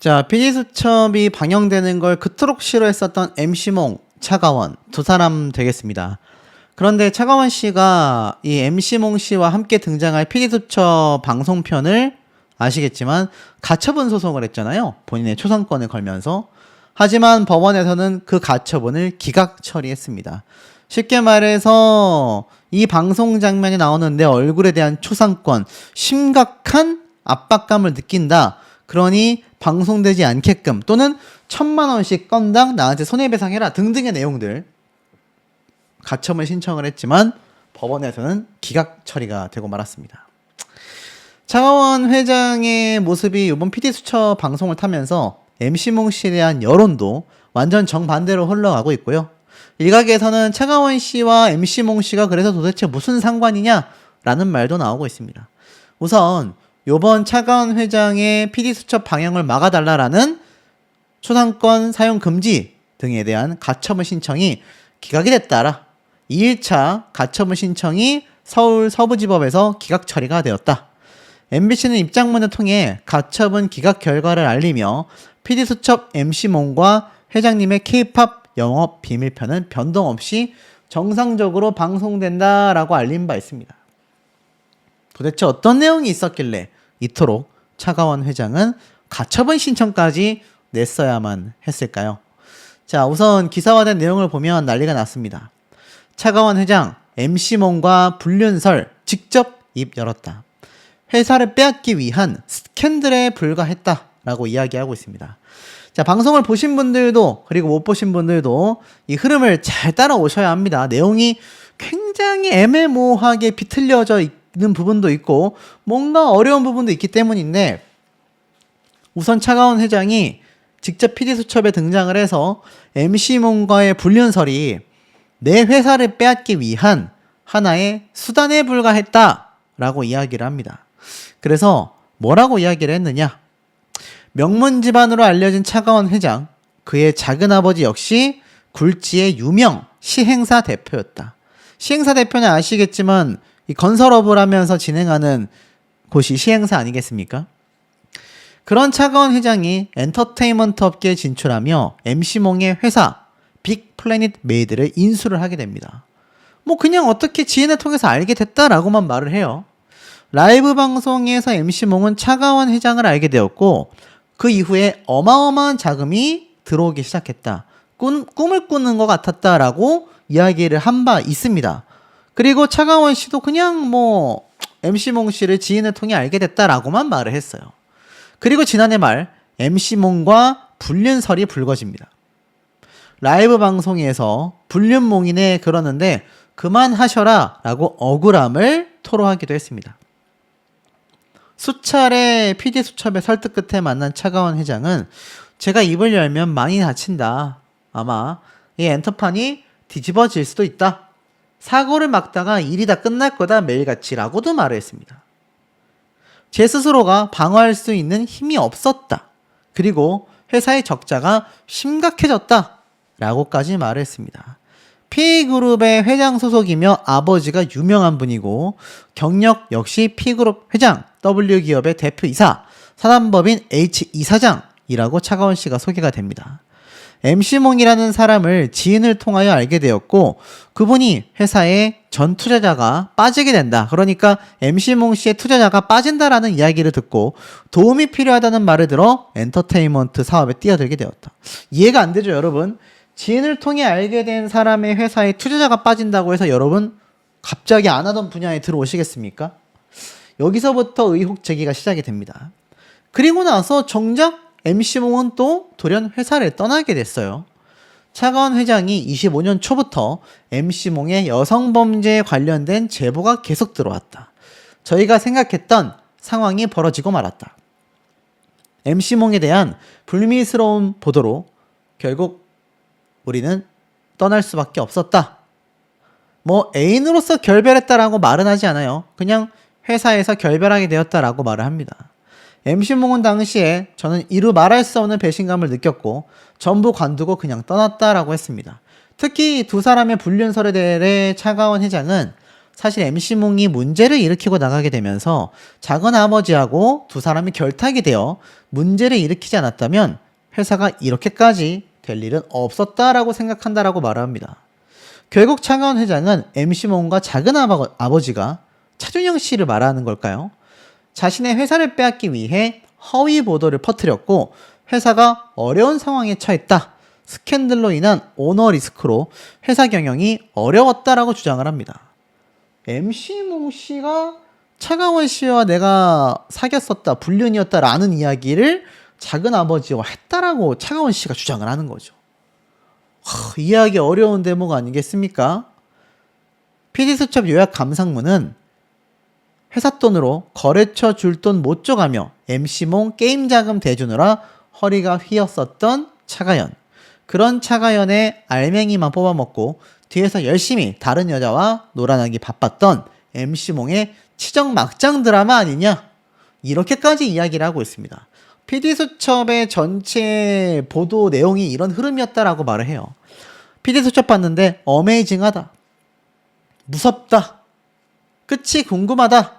자, PD수첩이 방영되는 걸 그토록 싫어했었던 MC몽, 차가원 두 사람 되겠습니다. 그런데 차가원 씨가 이 MC몽 씨와 함께 등장할 PD수첩 방송편을 아시겠지만 가처분 소송을 했잖아요. 본인의 초상권을 걸면서. 하지만 법원에서는 그 가처분을 기각 처리했습니다. 쉽게 말해서 이 방송 장면이 나오는 내 얼굴에 대한 초상권, 심각한 압박감을 느낀다. 그러니 방송되지 않게끔 또는 1,000만 원씩 건당 나한테 손해배상해라 등등의 내용들 가처분 신청을 했지만 법원에서는 기각 처리가 되고 말았습니다. 차가원 회장의 모습이 이번 PD수첩 방송을 타면서 MC몽 씨에 대한 여론도 완전 정반대로 흘러가고 있고요. 일각에서는 차가원 씨와 MC몽 씨가 그래서 도대체 무슨 상관이냐라는 말도 나오고 있습니다. 우선 요번 차가원 회장의 PD수첩 방영을 막아달라라는 초상권 사용 금지 등에 대한 가처분 신청이 기각이 됐다라 2일차 가처분 신청이 서울 서부지법에서 기각 처리가 되었다. MBC는 입장문을 통해 가처분 기각 결과를 알리며 PD수첩 MC몽과 회장님의 K-POP 영업 비밀편은 변동 없이 정상적으로 방송된다라고 알린 바 있습니다. 도대체 어떤 내용이 있었길래 이토록 차가원 회장은 가처분 신청까지 냈어야만 했을까요? 자, 우선 기사화된 내용을 보면 난리가 났습니다. 차가원 회장, MC몽과 불륜설 직접 입 열었다. 회사를 빼앗기 위한 스캔들에 불과했다라고 이야기하고 있습니다. 자, 방송을 보신 분들도 그리고 못 보신 분들도 이 흐름을 잘 따라오셔야 합니다. 내용이 굉장히 애매모호하게 비틀려져 있는 부분도 있고 뭔가 어려운 부분도 있기 때문인데 우선 차가원 회장이 직접 PD수첩에 등장을 해서 MC몽과의 불륜설이 내 회사를 빼앗기 위한 하나의 수단에 불과했다라고 이야기를 합니다. 그래서 뭐라고 이야기를 했느냐? 명문 집안으로 알려진 차가원 회장, 그의 작은아버지 역시 굴지의 유명 시행사 대표였다. 시행사 대표는 아시겠지만 이 건설업을 하면서 진행하는 곳이 시행사 아니겠습니까? 그런 차가원 회장이 엔터테인먼트 업계에 진출하며 MC몽의 회사 빅플래닛 메이드를 인수를 하게 됩니다. 뭐 그냥 어떻게 지인을 통해서 알게 됐다라고만 말을 해요. 라이브 방송에서 MC몽은 차가원 회장을 알게 되었고 그 이후에 어마어마한 자금이 들어오기 시작했다. 꿈을 꾸는 것 같았다라고 이야기를 한 바 있습니다. 그리고 차가원 씨도 그냥 뭐 MC몽 씨를 지인을 통해 알게 됐다라고만 말을 했어요. 그리고 지난해 말 MC몽과 불륜설이 불거집니다. 라이브 방송에서 불륜몽이네 그러는데 그만하셔라 라고 억울함을 토로하기도 했습니다. 수차례 PD수첩의 설득 끝에 만난 차가원 회장은 제가 입을 열면 많이 다친다. 아마 이 엔터판이 뒤집어질 수도 있다. 사고를 막다가 일이 다 끝날 거다 매일같이 라고도 말을 했습니다. 제 스스로가 방어할 수 있는 힘이 없었다. 그리고 회사의 적자가 심각해졌다. 라고까지 말을 했습니다. P그룹의 회장 소속이며 아버지가 유명한 분이고 경력 역시 P그룹 회장, W기업의 대표이사, 사단법인 H 이사장이라고 차가원 씨가 소개가 됩니다. MC몽이라는 사람을 지인을 통하여 알게 되었고 그분이 회사에 전 투자자가 빠지게 된다. 그러니까 MC몽 씨의 투자자가 빠진다라는 이야기를 듣고 도움이 필요하다는 말을 들어 엔터테인먼트 사업에 뛰어들게 되었다. 이해가 안 되죠, 여러분? 지인을 통해 알게 된 사람의 회사에 투자자가 빠진다고 해서 여러분 갑자기 안 하던 분야에 들어오시겠습니까? 여기서부터 의혹 제기가 시작이 됩니다. 그리고 나서 정작 MC몽은 또 돌연 회사를 떠나게 됐어요. 차가원 회장이 25년 초부터 MC몽의 여성범죄에 관련된 제보가 계속 들어왔다. 저희가 생각했던 상황이 벌어지고 말았다. MC몽에 대한 불미스러운 보도로 결국 우리는 떠날 수밖에 없었다. 뭐 애인으로서 결별했다라고 말은 하지 않아요. 그냥 회사에서 결별하게 되었다라고 말을 합니다. MC몽은 당시에 저는 이루 말할 수 없는 배신감을 느꼈고 전부 관두고 그냥 떠났다라고 했습니다. 특히 두 사람의 불륜설에 대해 차가원 회장은 사실 MC몽이 문제를 일으키고 나가게 되면서 작은 아버지하고 두 사람이 결탁이 되어 문제를 일으키지 않았다면 회사가 이렇게까지 될 일은 없었다라고 생각한다라고 말합니다. 결국 차가원 회장은 MC몽과 작은 아버지가 차준영 씨를 말하는 걸까요? 자신의 회사를 빼앗기 위해 허위 보도를 퍼뜨렸고 회사가 어려운 상황에 처했다. 스캔들로 인한 오너 리스크로 회사 경영이 어려웠다라고 주장을 합니다. MC몽 씨가 차가원 씨와 내가 사귀었었다, 불륜이었다라는 이야기를 작은 아버지와 했다라고 차가원 씨가 주장을 하는 거죠. 이해하기 어려운 대목 아니겠습니까? PD수첩 요약 감상문은 회사 돈으로 거래처 줄 돈 못 줘가며 MC몽 게임 자금 대주느라 허리가 휘었었던 차가연. 그런 차가연의 알맹이만 뽑아먹고 뒤에서 열심히 다른 여자와 놀아나기 바빴던 MC몽의 치정 막장 드라마 아니냐? 이렇게까지 이야기를 하고 있습니다. PD수첩의 전체 보도 내용이 이런 흐름이었다라고 말을 해요. PD수첩 봤는데 어메이징하다. 무섭다. 끝이 궁금하다.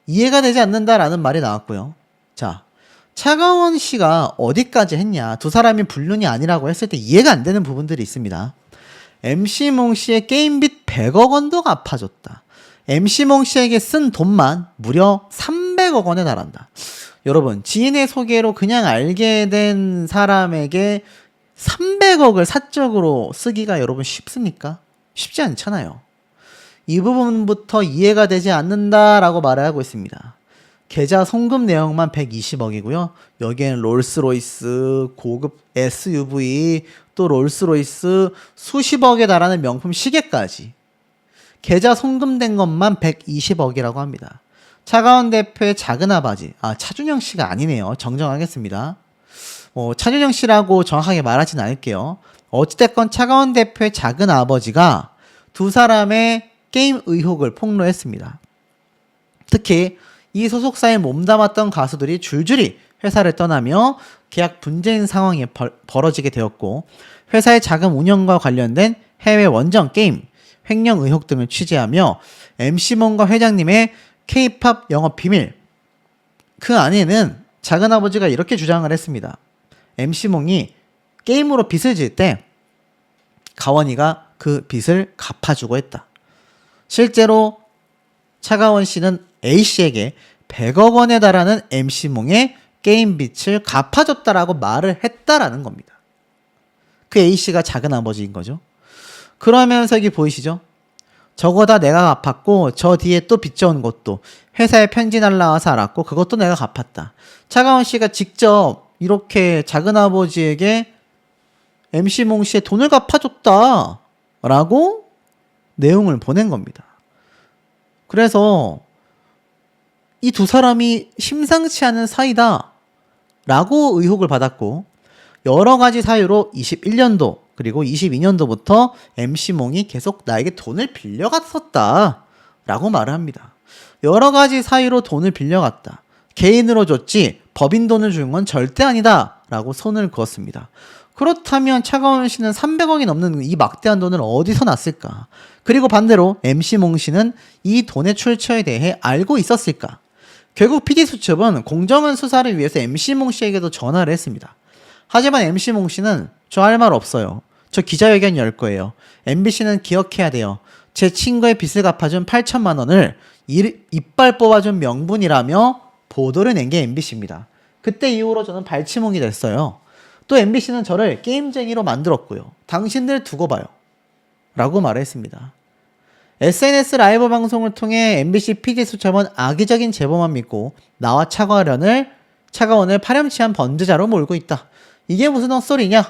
이해가 되지 않는다라는 말이 나왔고요. 자, 차가원 씨가 어디까지 했냐? 두 사람이 불륜이 아니라고 했을 때 이해가 안 되는 부분들이 있습니다. MC몽 씨의 게임빚 100억 원도 갚아줬다. MC몽 씨에게 쓴 돈만 무려 300억 원에 달한다. 여러분, 지인의 소개로 그냥 알게 된 사람에게 300억을 사적으로 쓰기가 여러분 쉽습니까? 쉽지 않잖아요. 이 부분부터 이해가 되지 않는다라고 말을 하고 있습니다. 계좌 송금 내역만 120억이고요. 여기에는 롤스로이스, 고급 SUV, 또 롤스로이스 수십억에 달하는 명품 시계까지 계좌 송금된 것만 120억이라고 합니다. 차가원 대표의 작은 아버지, 차준영 씨가 아니네요. 정정하겠습니다. 차준영 씨라고 정확하게 말하진 않을게요. 어찌됐건 차가원 대표의 작은 아버지가 두 사람의 게임 의혹을 폭로했습니다. 특히 이 소속사에 몸담았던 가수들이 줄줄이 회사를 떠나며 계약 분쟁 상황이 벌어지게 되었고 회사의 자금 운영과 관련된 해외 원정 게임, 횡령 의혹 등을 취재하며 MC몽과 회장님의 K-팝 영업 비밀, 그 안에는 작은아버지가 이렇게 주장을 했습니다. MC몽이 게임으로 빚을 질 때 가원이가 그 빚을 갚아주고 했다. 실제로 차가원 씨는 A씨에게 100억 원에 달하는 MC몽의 게임 빚을 갚아줬다라고 말을 했다라는 겁니다. 그 A씨가 작은 아버지인 거죠. 그러면서 여기 보이시죠? 저거 다 내가 갚았고 저 뒤에 또 빚져온 것도 회사에 편지 날라와서 알았고 그것도 내가 갚았다. 차가원 씨가 직접 이렇게 작은 아버지에게 MC몽 씨의 돈을 갚아줬다 라고 내용을 보낸 겁니다. 그래서 이 두 사람이 심상치 않은 사이다 라고 의혹을 받았고 여러 가지 사유로 21년도 그리고 22년도부터 MC몽이 계속 나에게 돈을 빌려갔었다 라고 말을 합니다. 여러 가지 사유로 돈을 빌려갔다. 개인으로 줬지 법인 돈을 준 건 절대 아니다 라고 손을 그었습니다. 그렇다면 차가원 씨는 300억이 넘는 이 막대한 돈을 어디서 났을까? 그리고 반대로 MC몽 씨는 이 돈의 출처에 대해 알고 있었을까? 결국 PD수첩은 공정한 수사를 위해서 MC몽 씨에게도 전화를 했습니다. 하지만 MC몽 씨는 저 할 말 없어요. 저 기자회견 열 거예요. MBC는 기억해야 돼요. 제 친구의 빚을 갚아준 8천만 원을 이빨 뽑아준 명분이라며 보도를 낸 게 MBC입니다. 그때 이후로 저는 발치몽이 됐어요. 또 MBC는 저를 게임쟁이로 만들었고요. 당신들 두고 봐요. 라고 말했습니다. SNS 라이브 방송을 통해 MBC PD수첩은 악의적인 제보만 믿고 나와 차가원을 파렴치한 번드자로 몰고 있다. 이게 무슨 헛소리냐?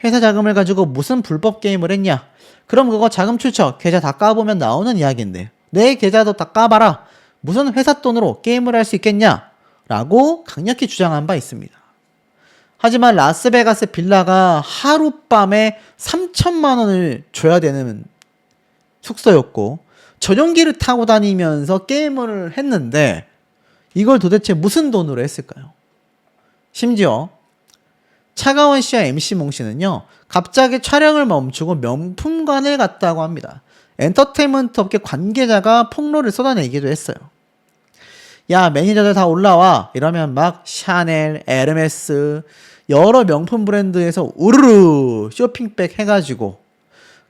회사 자금을 가지고 무슨 불법 게임을 했냐? 그럼 그거 자금 출처 계좌 다 까보면 나오는 이야기인데 내 계좌도 다 까봐라. 무슨 회사 돈으로 게임을 할 수 있겠냐? 라고 강력히 주장한 바 있습니다. 하지만 라스베가스 빌라가 하룻밤에 3천만 원을 줘야 되는 숙소였고 전용기를 타고 다니면서 게임을 했는데 이걸 도대체 무슨 돈으로 했을까요? 심지어 차가원 씨와 MC몽 씨는요 갑자기 촬영을 멈추고 명품관을 갔다고 합니다. 엔터테인먼트 업계 관계자가 폭로를 쏟아내기도 했어요. 야, 매니저들 다 올라와. 이러면 막 샤넬, 에르메스 여러 명품 브랜드에서 우르르 쇼핑백 해가지고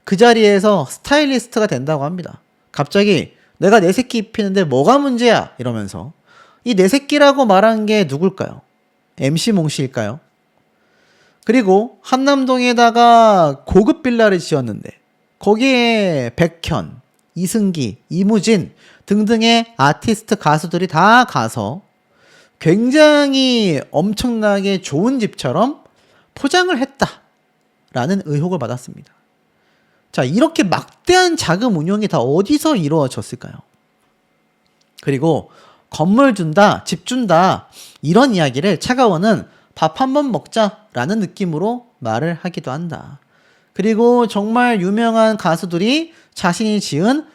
그 자리에서 스타일리스트가 된다고 합니다. 갑자기 내가 내 새끼 입히는데 뭐가 문제야? 이러면서 이 내 새끼라고 말한 게 누굴까요? MC몽 씨일까요? 그리고 한남동에다가 고급 빌라를 지었는데 거기에 백현, 이승기, 이무진 등등의 아티스트 가수들이 다 가서 굉장히 엄청나게 좋은 집처럼 포장을 했다라는 의혹을 받았습니다. 자, 이렇게 막대한 자금 운용이 다 어디서 이루어졌을까요? 그리고 건물 준다, 집 준다 이런 이야기를 차가원은 밥 한 번 먹자라는 느낌으로 말을 하기도 한다. 그리고 정말 유명한 가수들이 자신이 지은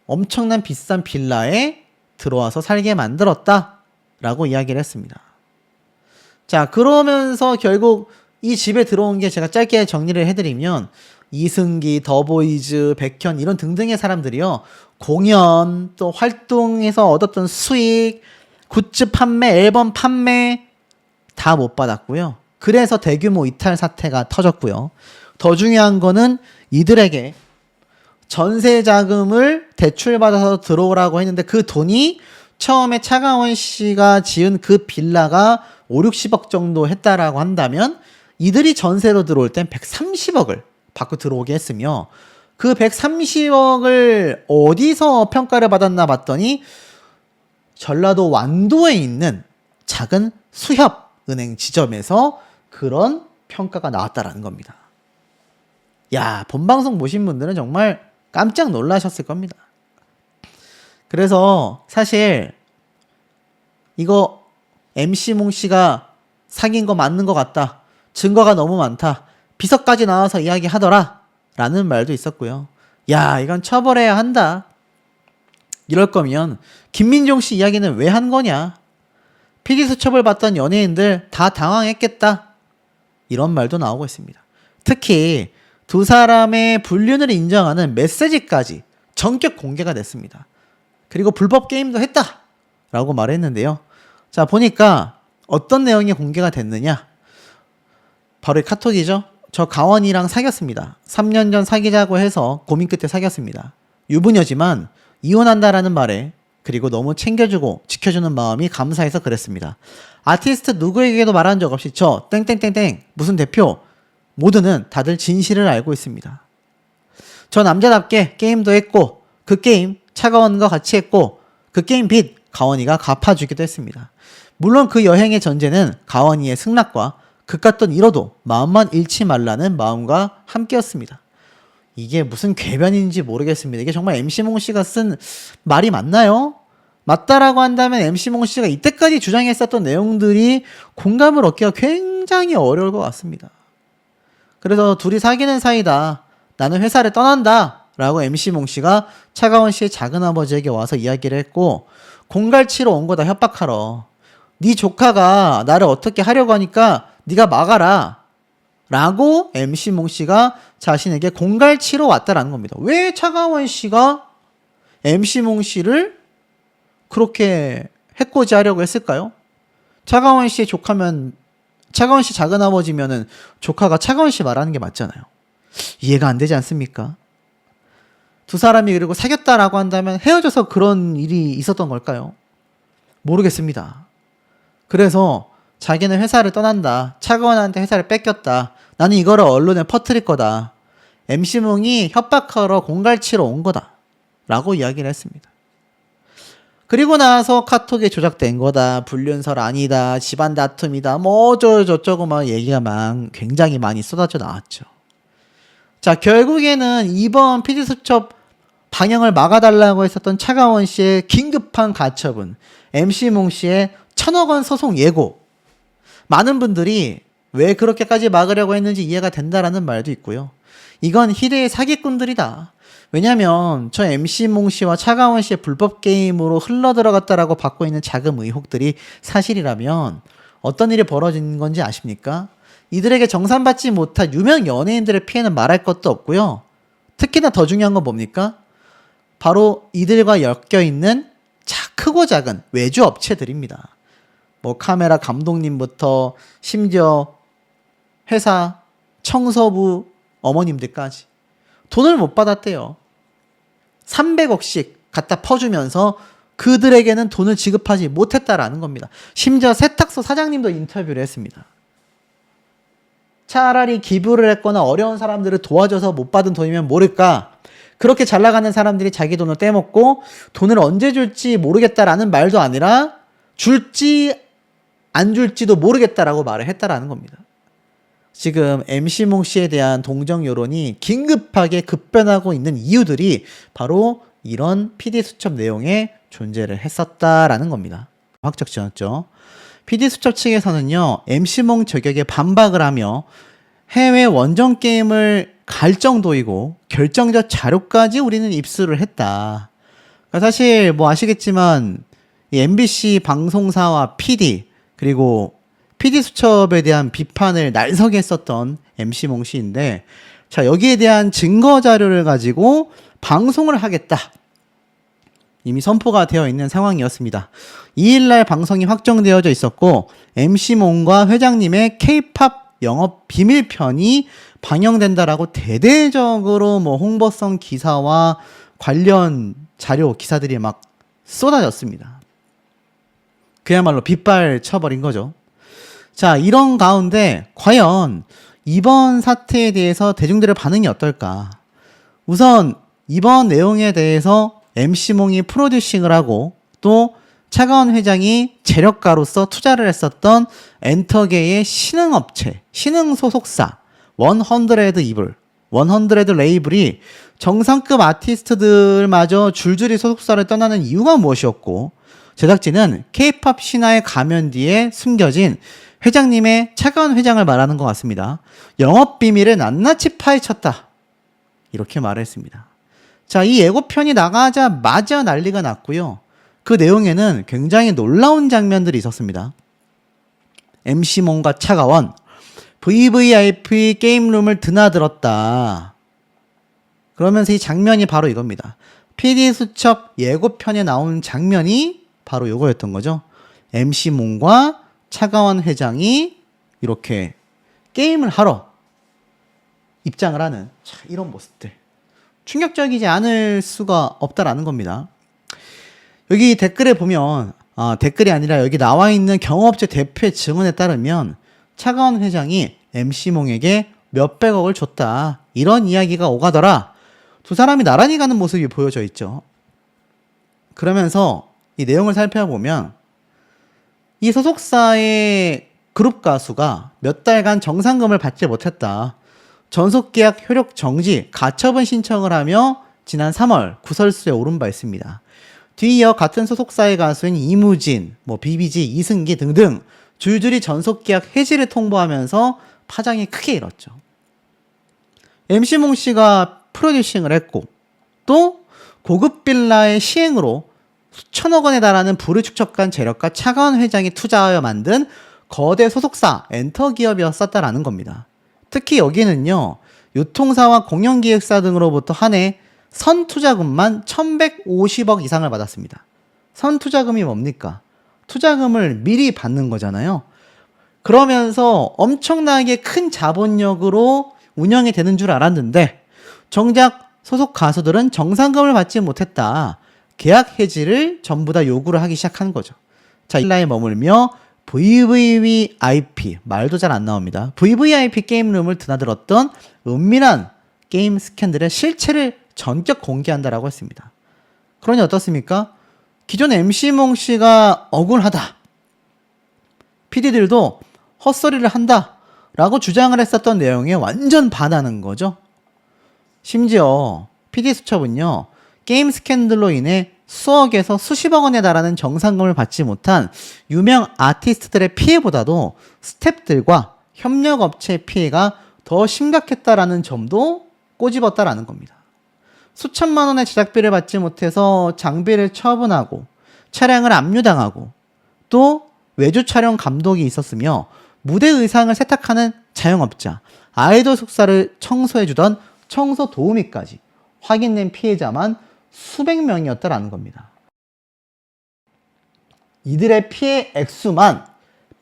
엄청난 비싼 빌라에 들어와서 살게 만들었다라고 이야기를 했습니다. 자, 그러면서 결국 이 집에 들어온 게 제가 짧게 정리를 해드리면 이승기, 더보이즈, 백현 이런 등등의 사람들이요. 공연, 또 활동에서 얻었던 수익, 굿즈 판매, 앨범 판매 다 못 받았고요. 그래서 대규모 이탈 사태가 터졌고요. 더 중요한 거는 이들에게 전세 자금을 대출받아서 들어오라고 했는데 그 돈이 처음에 차가원 씨가 지은 그 빌라가 5, 60억 정도 했다라고 한다면 이들이 전세로 들어올 땐 130억을 받고 들어오게 했으며 그 130억을 어디서 평가를 받았나 봤더니 전라도 완도에 있는 작은 수협은행 지점에서 그런 평가가 나왔다라는 겁니다. 야, 본방송 보신 분들은 정말 깜짝 놀라셨을 겁니다. 그래서 사실 이거 MC몽 씨가 사귄 거 맞는 것 같다. 증거가 너무 많다. 비서까지 나와서 이야기하더라. 라는 말도 있었고요. 야, 이건 처벌해야 한다. 이럴 거면 김민종 씨 이야기는 왜 한 거냐. 피디수첩을 받던 연예인들 다 당황했겠다. 이런 말도 나오고 있습니다. 특히 두 사람의 불륜을 인정하는 메시지까지 전격 공개가 됐습니다. 그리고 불법 게임도 했다 라고 말했는데요. 자, 보니까 어떤 내용이 공개가 됐느냐. 바로 이 카톡이죠. 저 가원이랑 사귀었습니다. 3년 전 사귀자고 해서 고민 끝에 사귀었습니다. 유부녀지만 이혼한다라는 말에 그리고 너무 챙겨주고 지켜주는 마음이 감사해서 그랬습니다. 아티스트 누구에게도 말한 적 없이 저 땡땡땡땡 무슨 대표 모두는 다들 진실을 알고 있습니다. 저 남자답게 게임도 했고 그 게임 차가원과 같이 했고 그 게임 빚 가원이가 갚아주기도 했습니다. 물론 그 여행의 전제는 가원이의 승낙과 그깟 돈 잃어도 마음만 잃지 말라는 마음과 함께였습니다. 이게 무슨 궤변인지 모르겠습니다. 이게 정말 MC몽 씨가 쓴 말이 맞나요? 맞다라고 한다면 MC몽 씨가 이때까지 주장했었던 내용들이 공감을 얻기가 굉장히 어려울 것 같습니다. 그래서 둘이 사귀는 사이다. 나는 회사를 떠난다. 라고 MC몽 씨가 차가원 씨의 작은아버지에게 와서 이야기를 했고 공갈치러 온 거다 협박하러. 네 조카가 나를 어떻게 하려고 하니까 네가 막아라. 라고 MC몽 씨가 자신에게 공갈치러 왔다라는 겁니다. 왜 차가원 씨가 MC몽 씨를 그렇게 해코지 하려고 했을까요? 차가원 씨의 조카면 차가원 씨 작은아버지면은 조카가 차가원 씨 말하는 게 맞잖아요. 이해가 안 되지 않습니까? 두 사람이 그리고 사귀었다라고 한다면 헤어져서 그런 일이 있었던 걸까요? 모르겠습니다. 그래서 자기는 회사를 떠난다. 차가원한테 회사를 뺏겼다. 나는 이거를 언론에 퍼뜨릴 거다. MC몽이 협박하러 공갈치러 온 거다. 라고 이야기를 했습니다. 그리고 나서 카톡에 조작된 거다. 불륜설 아니다. 집안 다툼이다. 뭐 어쩌고저쩌고 막 얘기가 굉장히 많이 쏟아져 나왔죠. 자, 결국에는 이번 피디수첩 방영을 막아달라고 했었던 차가원 씨의 긴급한 가처분, MC몽 씨의 1,000억 원 소송 예고. 많은 분들이 왜 그렇게까지 막으려고 했는지 이해가 된다라는 말도 있고요. 이건 희대의 사기꾼들이다. 왜냐면 저 MC몽 씨와 차가원 씨의 불법 게임으로 흘러들어갔다라고 받고 있는 자금 의혹들이 사실이라면 어떤 일이 벌어진 건지 아십니까? 이들에게 정산받지 못한 유명 연예인들의 피해는 말할 것도 없고요. 특히나 더 중요한 건 뭡니까? 바로 이들과 엮여있는 크고 작은 외주 업체들입니다. 뭐 카메라 감독님부터 심지어 회사 청소부 어머님들까지 돈을 못 받았대요. 300억씩 갖다 퍼주면서 그들에게는 돈을 지급하지 못했다라는 겁니다. 심지어 세탁소 사장님도 인터뷰를 했습니다. 차라리 기부를 했거나 어려운 사람들을 도와줘서 못 받은 돈이면 모를까. 그렇게 잘 나가는 사람들이 자기 돈을 떼먹고 돈을 언제 줄지 모르겠다라는 말도 아니라 줄지 안 줄지도 모르겠다라고 말을 했다라는 겁니다. 지금 MC몽 씨에 대한 동정 여론이 긴급하게 급변하고 있는 이유들이 바로 이런 PD 수첩 내용에 존재를 했었다라는 겁니다. 확적 지었죠. PD 수첩 측에서는요, MC몽 저격에 반박을 하며 해외 원정 게임을 갈 정도이고 결정적 자료까지 우리는 입수를 했다. 그러니까 사실 뭐 아시겠지만 이 MBC 방송사와 PD 그리고 PD 수첩에 대한 비판을 날서게 했었던 MC몽 씨인데, 자, 여기에 대한 증거 자료를 가지고 방송을 하겠다. 이미 선포가 되어 있는 상황이었습니다. 2일날 방송이 확정되어져 있었고 MC몽과 회장님의 K-팝 영업 비밀편이 방영된다라고 대대적으로 뭐 홍보성 기사와 관련 자료 기사들이 막 쏟아졌습니다. 그야말로 빗발 쳐버린 거죠. 자, 이런 가운데 과연 이번 사태에 대해서 대중들의 반응이 어떨까? 우선 이번 내용에 대해서 MC몽이 프로듀싱을 하고 또 차가원 회장이 재력가로서 투자를 했었던 엔터계의 신흥업체, 신흥 소속사 100 레이블이 정상급 아티스트들마저 줄줄이 소속사를 떠나는 이유가 무엇이었고, 제작진은 K-팝 신화의 가면 뒤에 숨겨진 회장님의 차가운 회장을 말하는 것 같습니다. 영업 비밀을 낱낱이 파헤쳤다. 이렇게 말했습니다. 자, 이 예고편이 나가자마자 난리가 났고요. 그 내용에는 굉장히 놀라운 장면들이 있었습니다. MC몽과 차가원, VVIP 게임룸을 드나들었다. 그러면서 이 장면이 바로 이겁니다. PD 수첩 예고편에 나온 장면이 바로 이거였던 거죠. MC몽과 차가원 회장이 이렇게 게임을 하러 입장을 하는 이런 모습들. 충격적이지 않을 수가 없다라는 겁니다. 여기 댓글에 보면, 댓글이 아니라 여기 나와 있는 경업체 대표의 증언에 따르면 차가원 회장이 MC몽에게 몇백억을 줬다. 이런 이야기가 오가더라. 두 사람이 나란히 가는 모습이 보여져 있죠. 그러면서 이 내용을 살펴보면 이 소속사의 그룹 가수가 몇 달간 정상금을 받지 못했다. 전속계약 효력 정지, 가처분 신청을 하며 지난 3월 구설수에 오른 바 있습니다. 뒤이어 같은 소속사의 가수인 이무진, BBG, 이승기 등등 줄줄이 전속계약 해지를 통보하면서 파장이 크게 일었죠. MC몽 씨가 프로듀싱을 했고 또 고급 빌라의 시행으로 수천억 원에 달하는 부를 축적한 재력가 차가원 회장이 투자하여 만든 거대 소속사 엔터기업이었었다라는 겁니다. 특히 여기는요, 유통사와 공연기획사 등으로부터 한 해 선투자금만 1150억 이상을 받았습니다. 선투자금이 뭡니까? 투자금을 미리 받는 거잖아요. 그러면서 엄청나게 큰 자본력으로 운영이 되는 줄 알았는데 정작 소속 가수들은 정상금을 받지 못했다. 계약 해지를 전부 다 요구를 하기 시작한 거죠. 자, 일라에 머물며 VVIP, 말도 잘 안 나옵니다. VVIP 게임룸을 드나들었던 은밀한 게임 스캔들의 실체를 전격 공개한다라고 했습니다. 그러니 어떻습니까? 기존 MC몽 씨가 억울하다. PD들도 헛소리를 한다. 라고 주장을 했었던 내용에 완전 반하는 거죠. 심지어 PD 수첩은요, 게임 스캔들로 인해 수억에서 수십억 원에 달하는 정상금을 받지 못한 유명 아티스트들의 피해보다도 스태프들과 협력업체의 피해가 더 심각했다라는 점도 꼬집었다라는 겁니다. 수천만 원의 제작비를 받지 못해서 장비를 처분하고 차량을 압류당하고 또 외주 촬영 감독이 있었으며 무대 의상을 세탁하는 자영업자, 아이돌 숙사를 청소해주던 청소 도우미까지 확인된 피해자만 수백 명이었다라는 겁니다. 이들의 피해 액수만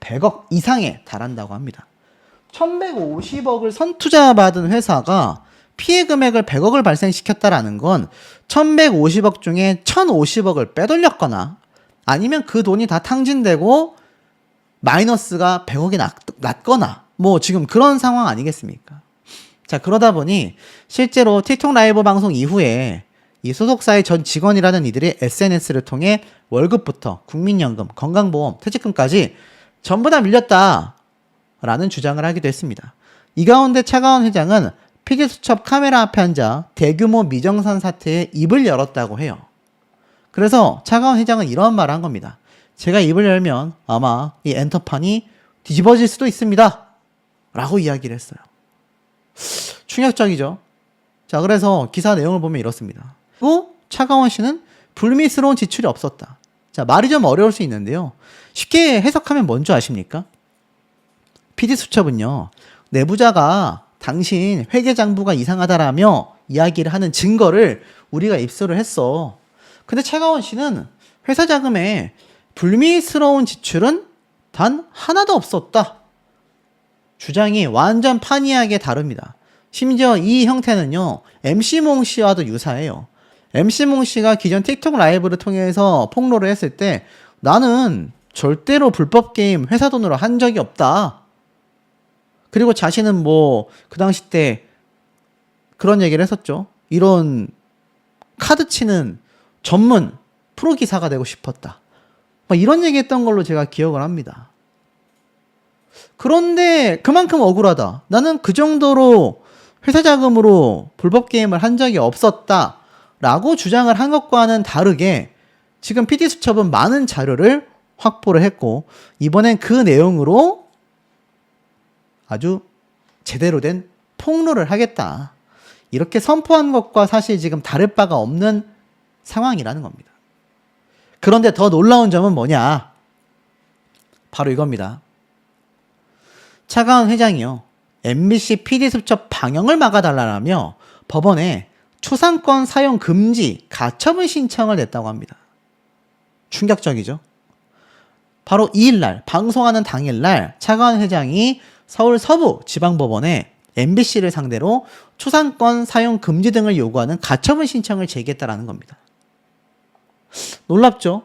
100억 이상에 달한다고 합니다. 1150억을 선투자 받은 회사가 피해 금액을 100억을 발생시켰다라는 건 1150억 중에 1050억을 빼돌렸거나 아니면 그 돈이 다 탕진되고 마이너스가 100억이 났거나 뭐 지금 그런 상황 아니겠습니까? 자, 그러다 보니 실제로 틱톡 라이브 방송 이후에 이 소속사의 전 직원이라는 이들이 SNS를 통해 월급부터 국민연금, 건강보험, 퇴직금까지 전부 다 밀렸다라는 주장을 하기도 했습니다. 이 가운데 차가원 회장은 피디수첩 카메라 앞에 앉아 대규모 미정산 사태에 입을 열었다고 해요. 그래서 차가원 회장은 이런 말을 한 겁니다. 제가 입을 열면 아마 이 엔터판이 뒤집어질 수도 있습니다. 라고 이야기를 했어요. 충격적이죠. 자, 그래서 기사 내용을 보면 이렇습니다. 그리고 차가원 씨는 불미스러운 지출이 없었다. 자, 말이 좀 어려울 수 있는데요. 쉽게 해석하면 뭔지 아십니까? PD수첩은요, 내부자가 당신 회계장부가 이상하다라며 이야기를 하는 증거를 우리가 입수를 했어. 근데 차가원 씨는 회사 자금에 불미스러운 지출은 단 하나도 없었다. 주장이 완전 판이하게 다릅니다. 심지어 이 형태는요, MC몽 씨와도 유사해요. MC몽 씨가 기존 틱톡 라이브를 통해서 폭로를 했을 때 나는 절대로 불법 게임 회사 돈으로 한 적이 없다. 그리고 자신은 뭐 그 당시 때 그런 얘기를 했었죠. 이런 카드 치는 전문 프로 기사가 되고 싶었다. 막 이런 얘기했던 걸로 제가 기억을 합니다. 그런데 그만큼 억울하다. 나는 그 정도로 회사 자금으로 불법 게임을 한 적이 없었다. 라고 주장을 한 것과는 다르게 지금 PD수첩은 많은 자료를 확보를 했고 이번엔 그 내용으로 아주 제대로 된 폭로를 하겠다. 이렇게 선포한 것과 사실 지금 다를 바가 없는 상황이라는 겁니다. 그런데 더 놀라운 점은 뭐냐? 바로 이겁니다. 차가원 회장이요. MBC PD수첩 방영을 막아달라며 법원에 초상권 사용 금지 가처분 신청을 냈다고 합니다. 충격적이죠? 바로 이일날 방송하는 당일날 차가원 회장이 서울 서부 지방법원에 MBC를 상대로 초상권 사용 금지 등을 요구하는 가처분 신청을 제기했다라는 겁니다. 놀랍죠?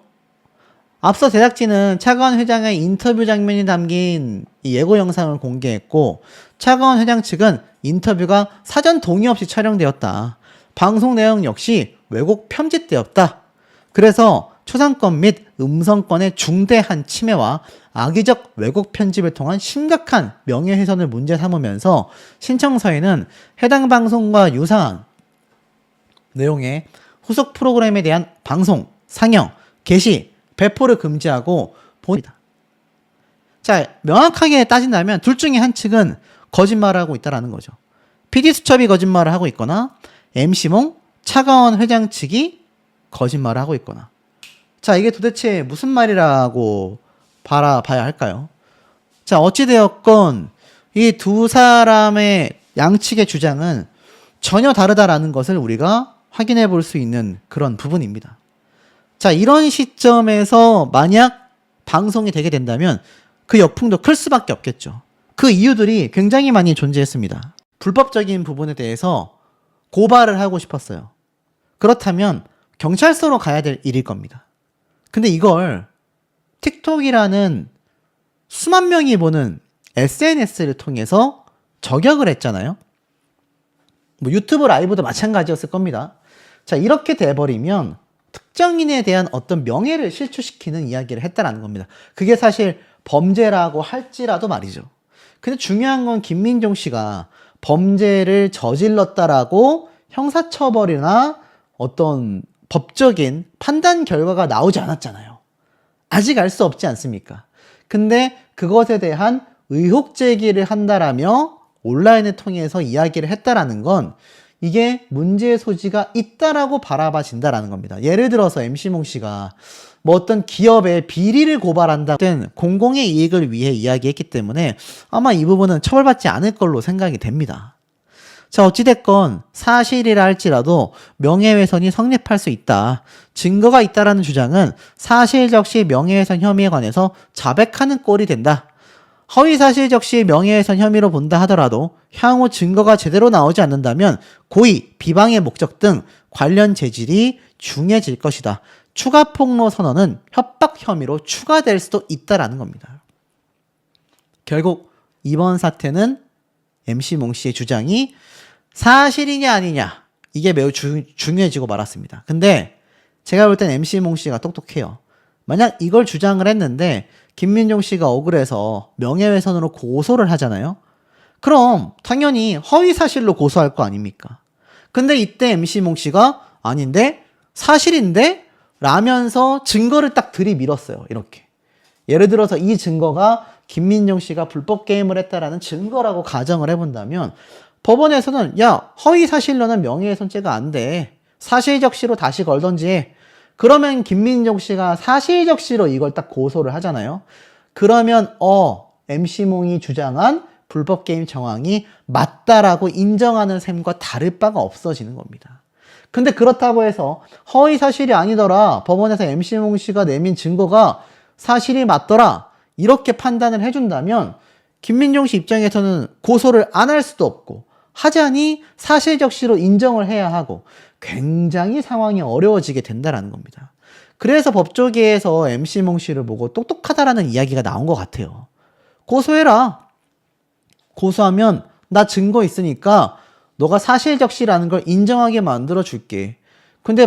앞서 제작진은 차가원 회장의 인터뷰 장면이 담긴 이 예고 영상을 공개했고 차가원 회장 측은 인터뷰가 사전 동의 없이 촬영되었다. 방송 내용 역시 왜곡 편집되었다. 그래서 초상권 및 음성권의 중대한 침해와 악의적 왜곡 편집을 통한 심각한 명예훼손을 문제 삼으면서 신청서에는 해당 방송과 유사한 내용의 후속 프로그램에 대한 방송, 상영, 게시, 배포를 금지하고 보입니다. 자, 명확하게 따진다면 둘 중에 한 측은 거짓말을 하고 있다는 거죠. PD수첩이 거짓말을 하고 있거나 MC몽, 차가원 회장 측이 거짓말을 하고 있거나. 자, 이게 도대체 무슨 말이라고 바라봐야 할까요? 자, 어찌되었건 이 두 사람의 양측의 주장은 전혀 다르다라는 것을 우리가 확인해 볼 수 있는 그런 부분입니다. 자, 이런 시점에서 만약 방송이 되게 된다면 그 역풍도 클 수밖에 없겠죠. 그 이유들이 굉장히 많이 존재했습니다. 불법적인 부분에 대해서 고발을 하고 싶었어요. 그렇다면 경찰서로 가야 될 일일 겁니다. 근데 이걸 틱톡이라는 수만 명이 보는 SNS를 통해서 저격을 했잖아요. 뭐 유튜브 라이브도 마찬가지였을 겁니다. 자, 이렇게 돼버리면 특정인에 대한 어떤 명예를 실추시키는 이야기를 했다라는 겁니다. 그게 사실 범죄라고 할지라도 말이죠. 근데 중요한 건 김민종 씨가 범죄를 저질렀다라고 형사처벌이나 어떤 법적인 판단 결과가 나오지 않았잖아요. 아직 알 수 없지 않습니까? 근데 그것에 대한 의혹 제기를 한다라며 온라인을 통해서 이야기를 했다라는 건 이게 문제의 소지가 있다라고 바라봐진다라는 겁니다. 예를 들어서 MC몽 씨가 뭐 어떤 기업의 비리를 고발한다 된 공공의 이익을 위해 이야기했기 때문에 아마 이 부분은 처벌받지 않을 걸로 생각이 됩니다. 자, 어찌됐건 사실이라 할지라도 명예훼손이 성립할 수 있다. 증거가 있다라는 주장은 사실적시 명예훼손 혐의에 관해서 자백하는 꼴이 된다. 허위사실적시 명예훼손 혐의로 본다 하더라도 향후 증거가 제대로 나오지 않는다면 고의, 비방의 목적 등 관련 재질이 중해질 것이다. 추가 폭로 선언은 협박 혐의로 추가될 수도 있다라는 겁니다. 결국 이번 사태는 MC몽 씨의 주장이 사실이냐 아니냐 이게 매우 중요해지고 말았습니다. 근데 제가 볼 땐 MC몽 씨가 똑똑해요. 만약 이걸 주장을 했는데 김민종 씨가 억울해서 명예훼손으로 고소를 하잖아요. 그럼 당연히 허위사실로 고소할 거 아닙니까? 근데 이때 MC몽 씨가 아닌데 사실인데 라면서 증거를 딱 들이밀었어요. 이렇게. 예를 들어서 이 증거가 김민종 씨가 불법 게임을 했다라는 증거라고 가정을 해본다면 법원에서는 야, 허위사실로는 명예훼손죄가 안 돼. 사실적시로 다시 걸던지 해. 그러면 김민종 씨가 사실적시로 이걸 딱 고소를 하잖아요. 그러면 MC몽이 주장한 불법 게임 정황이 맞다라고 인정하는 셈과 다를 바가 없어지는 겁니다. 근데 그렇다고 해서 허위 사실이 아니더라. 법원에서 MC몽 씨가 내민 증거가 사실이 맞더라. 이렇게 판단을 해준다면 김민종 씨 입장에서는 고소를 안 할 수도 없고 하자니 사실적시로 인정을 해야 하고 굉장히 상황이 어려워지게 된다라는 겁니다. 그래서 법조계에서 MC몽 씨를 보고 똑똑하다라는 이야기가 나온 것 같아요. 고소해라. 고소하면 나 증거 있으니까 너가 사실적시라는 걸 인정하게 만들어 줄게. 근데